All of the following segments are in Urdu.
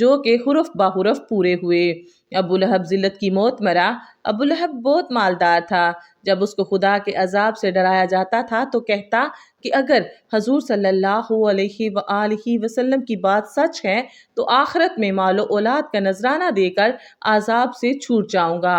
جو کہ حرف بحرف پورے ہوئے۔ ابو لہب ذلت کی موت مرا۔ ابو لہب بہت مالدار تھا۔ جب اس کو خدا کے عذاب سے ڈرایا جاتا تھا تو کہتا کہ اگر حضور صلی اللہ علیہ وآلہ وسلم کی بات سچ ہے تو آخرت میں مال و اولاد کا نذرانہ دے کر عذاب سے چھوٹ جاؤں گا۔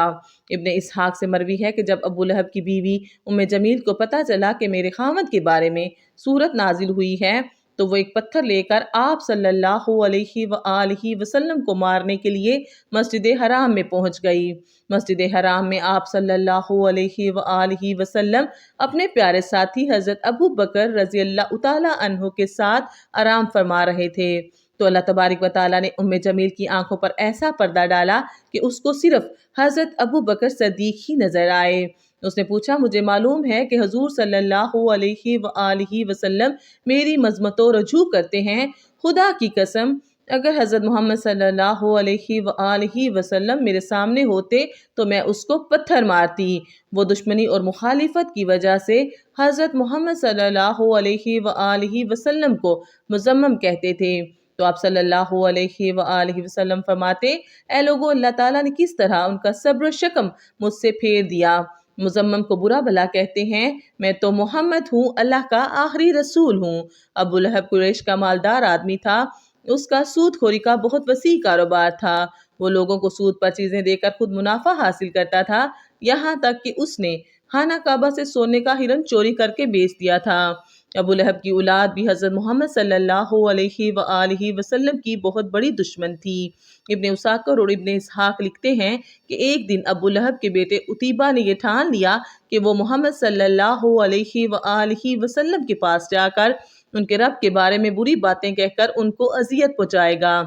ابن اسحاق سے مروی ہے کہ جب ابو لہب کی بیوی ام جمیل کو پتہ چلا کہ میرے خاوند کے بارے میں سورت نازل ہوئی ہے تو وہ ایک پتھر لے کر آپ صلی اللہ علیہ وآلہ وسلم کو مارنے کے لیے مسجد حرام میں پہنچ گئی۔ مسجد حرام میں آپ صلی اللہ علیہ وآلہ وسلم اپنے پیارے ساتھی حضرت ابو بکر رضی اللہ تعالیٰ عنہ کے ساتھ آرام فرما رہے تھے تو اللہ تبارک و تعالیٰ نے ام جمیل کی آنکھوں پر ایسا پردہ ڈالا کہ اس کو صرف حضرت ابو بکر صدیق ہی نظر آئے۔ اس نے پوچھا مجھے معلوم ہے کہ حضور صلی اللہ علیہ وآلہ وسلم میری مذمت و رجوع کرتے ہیں، خدا کی قسم اگر حضرت محمد صلی اللہ علیہ وآلہ وسلم میرے سامنے ہوتے تو میں اس کو پتھر مارتی۔ وہ دشمنی اور مخالفت کی وجہ سے حضرت محمد صلی اللہ علیہ وآلہ وسلم کو مذمم کہتے تھے تو آپ صلی اللہ علیہ وآلہ وسلم فرماتے اے لوگو اللہ تعالیٰ نے کس طرح ان کا صبر و شکم مجھ سے پھیر دیا۔ مذمم کو برا بھلا کہتے ہیں، میں تو محمد ہوں، اللہ کا آخری رسول ہوں۔ ابو لہب قریش کا مالدار آدمی تھا۔ اس کا سود خوری کا بہت وسیع کاروبار تھا۔ وہ لوگوں کو سود پر چیزیں دے کر خود منافع حاصل کرتا تھا، یہاں تک کہ اس نے خانہ کعبہ سے سونے کا ہرن چوری کر کے بیچ دیا تھا۔ ابو لہب کی اولاد بھی حضرت محمد صلی اللہ علیہ وآلہ وسلم کی بہت بڑی دشمن تھی۔ ابن اساکر اور ابن اسحاق لکھتے ہیں کہ ایک دن ابو لہب کے بیٹے عتیبہ نے یہ ٹھان لیا کہ وہ محمد صلی اللہ علیہ وآلہ وسلم کے پاس جا کر ان کے رب کے بارے میں بری باتیں کہہ کر ان کو اذیت پہنچائے گا۔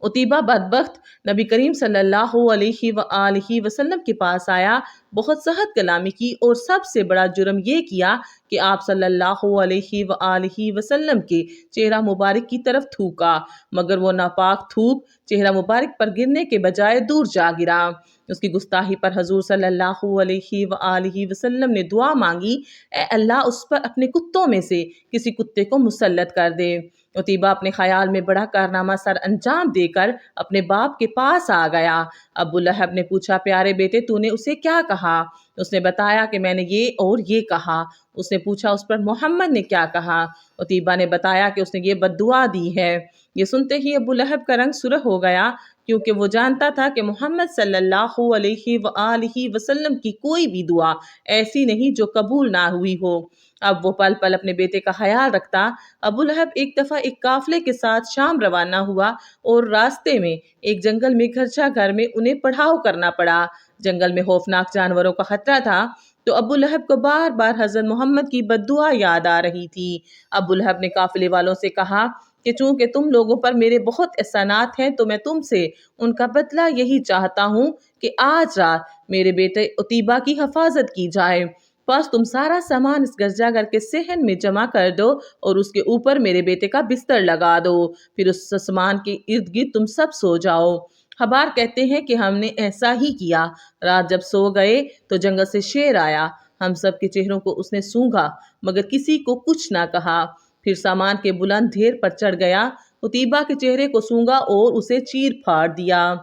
عتیبہ بدبخت نبی کریم صلی اللہ علیہ وآلہ وسلم کے پاس آیا، بہت سخت کلامی کی اور سب سے بڑا جرم یہ کیا کہ آپ صلی اللہ علیہ وآلہ وسلم کے چہرہ مبارک کی طرف تھوکا، مگر وہ ناپاک تھوک چہرہ مبارک پر گرنے کے بجائے دور جا گرا۔ اس کی گستاخی پر حضور صلی اللہ علیہ وآلہ وسلم نے دعا مانگی، اے اللہ اس پر اپنے کتوں میں سے کسی کتے کو مسلط کر دے۔ عتیبہ اپنے خیال میں بڑا کارنامہ سر انجام دے کر اپنے باپ کے پاس آ گیا۔ ابو لہب نے پوچھا پیارے بیٹے تو نے اسے کیا کہا؟ اس نے بتایا کہ میں نے یہ اور یہ کہا۔ اس نے پوچھا اس پر محمد نے کیا کہا؟ عتیبہ نے بتایا کہ اس نے یہ بد دعا دی ہے۔ یہ سنتے ہی ابو لہب کا رنگ سرخ ہو گیا کیونکہ وہ جانتا تھا کہ محمد صلی اللہ علیہ وآلہ وسلم کی کوئی بھی دعا ایسی نہیں جو قبول نہ ہوئی ہو۔ اب وہ پل پل اپنے بیٹے کا خیال رکھتا۔ ابو لہب ایک دفعہ ایک قافلے کے ساتھ شام روانہ ہوا اور راستے میں ایک جنگل میں گھرچا گھر میں انہیں پڑاؤ کرنا پڑا۔ جنگل میں خوفناک جانوروں کا خطرہ تھا تو ابو لہب کو بار بار حضرت محمد کی بد دعا یاد آ رہی تھی۔ ابو لہب نے قافلے والوں سے کہا کہ چونکہ تم لوگوں پر میرے بہت احسانات ہیں تو میں تم سے ان کا بدلہ یہی چاہتا ہوں کہ آج رات میرے بیٹے عتیبہ کی حفاظت کی جائے۔ بس تم سارا سامان اس گرجا گھر کے صحن میں جمع کر دو اور اس کے اوپر میرے بیٹے کا بستر لگا دو، پھر اس سامان کے ارد گرد تم سب سو جاؤ۔ حبار کہتے ہیں کہ ہم نے ایسا ہی کیا۔ رات جب سو گئے تو جنگل سے شیر آیا، ہم سب کے چہروں کو اس نے سونگھا مگر کسی کو کچھ نہ کہا، پھر سامان کے بلند ڈھیر پر چڑھ گیا، عتیبہ کے چہرے کو سونگھا اور اسے چیر پھاڑ دیا۔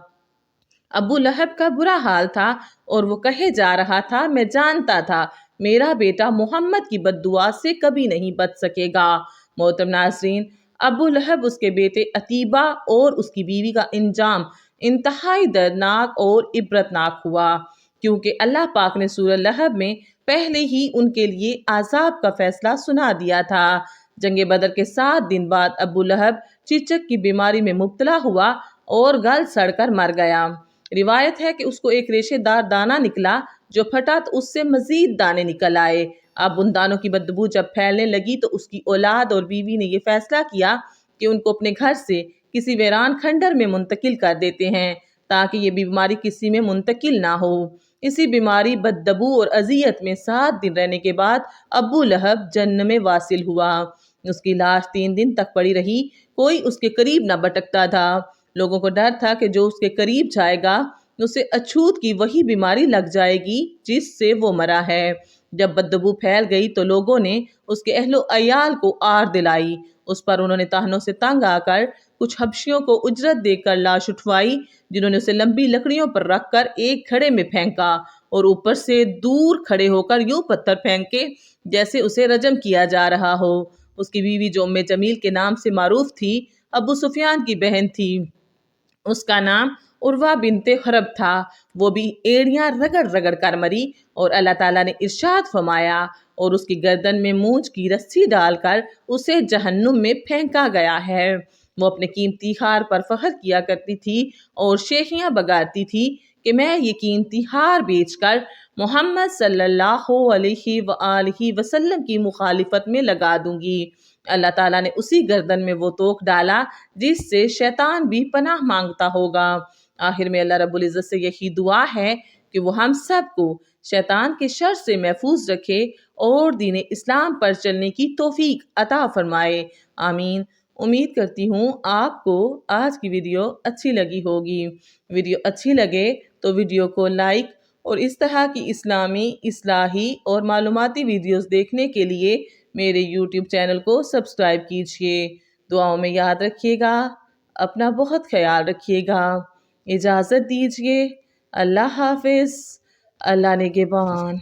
ابو لہب کا برا حال تھا اور وہ کہے جا رہا تھا میں جانتا تھا میرا بیٹا محمد کی بد دعا سے کبھی نہیں بچ سکے گا۔ محترم ناظرین، ابو لہب، اس کے بیٹے عتیبہ اور اس کی بیوی کا انجام انتہائی دردناک اور عبرتناک ہوا کیونکہ اللہ پاک نے سورہ لہب میں پہلے ہی ان کے لیے عذاب کا فیصلہ سنا دیا تھا۔ جنگ بدر کے 7 دن بعد ابو لہب چیچک کی بیماری میں مبتلا ہوا اور گل سڑ کر مر گیا۔ روایت ہے کہ اس کو ایک ریشے دار دانہ نکلا جو پھٹا تو اس سے مزید دانے نکل آئے۔ اب ان دانوں کی بدبو جب پھیلنے لگی تو اس کی اولاد اور بیوی نے یہ فیصلہ کیا کہ ان کو اپنے گھر سے کسی ویران کھنڈر میں منتقل کر دیتے ہیں تاکہ یہ بیماری کسی میں منتقل نہ ہو۔ اسی بیماری، بدبو اور اذیت میں 7 دن رہنے کے بعد ابو لہب جنت میں واصل ہوا۔ اس کی لاش 3 دن تک پڑی رہی، کوئی اس کے قریب نہ بٹکتا تھا۔ لوگوں کو ڈر تھا کہ جو اس کے قریب جائے گا اسے اچھوت کی وہی بیماری لگ جائے گی جس سے وہ مرا ہے۔ جب بدبو پھیل گئی تو لوگوں نے اس کے اہل و عیال کو آر دلائی۔ اس پر انہوں نے طعنوں سے تنگ آ کر کچھ حبشیوں کو اجرت دے کر لاش اٹھوائی، جنہوں نے اسے لمبی لکڑیوں پر رکھ کر ایک کھڑے میں پھینکا اور اوپر سے دور کھڑے ہو کر یوں پتھر پھینکے جیسے اسے رجم کیا جا رہا ہو۔ اس کی بیوی جو ام جمیل کے نام سے معروف تھی، ابو سفیان کی بہن تھی۔ اس کا نام عروہ بنت حرب تھا۔ وہ بھی ایڑیاں رگڑ رگڑ کر مری، اور اللہ تعالیٰ نے ارشاد فرمایا، اور اس کی گردن میں مونچھ کی رسی ڈال کر اسے جہنم میں پھینکا گیا ہے۔ وہ اپنے قیمتی ہار پر فخر کیا کرتی تھی اور شیخیاں بگاڑتی تھی کہ میں یہ قیمتی ہار بیچ کر محمد صلی اللہ علیہ وآلہ وسلم کی مخالفت میں لگا دوں گی۔ اللہ تعالیٰ نے اسی گردن میں وہ توق ڈالا جس سے شیطان بھی پناہ مانگتا ہوگا۔ آخر میں اللہ رب العزت سے یہی دعا ہے کہ وہ ہم سب کو شیطان کے شر سے محفوظ رکھے اور دین اسلام پر چلنے کی توفیق عطا فرمائے، آمین۔ امید کرتی ہوں آپ کو آج کی ویڈیو اچھی لگی ہوگی۔ ویڈیو اچھی لگے تو ویڈیو کو لائک اور اس طرح کی اسلامی، اصلاحی اور معلوماتی ویڈیوز دیکھنے کے لیے میرے یوٹیوب چینل کو سبسکرائب کیجیے۔ دعاؤں میں یاد رکھیے گا، اپنا بہت خیال رکھیے گا۔ اجازت دیجیے، اللہ حافظ، اللہ نگہبان۔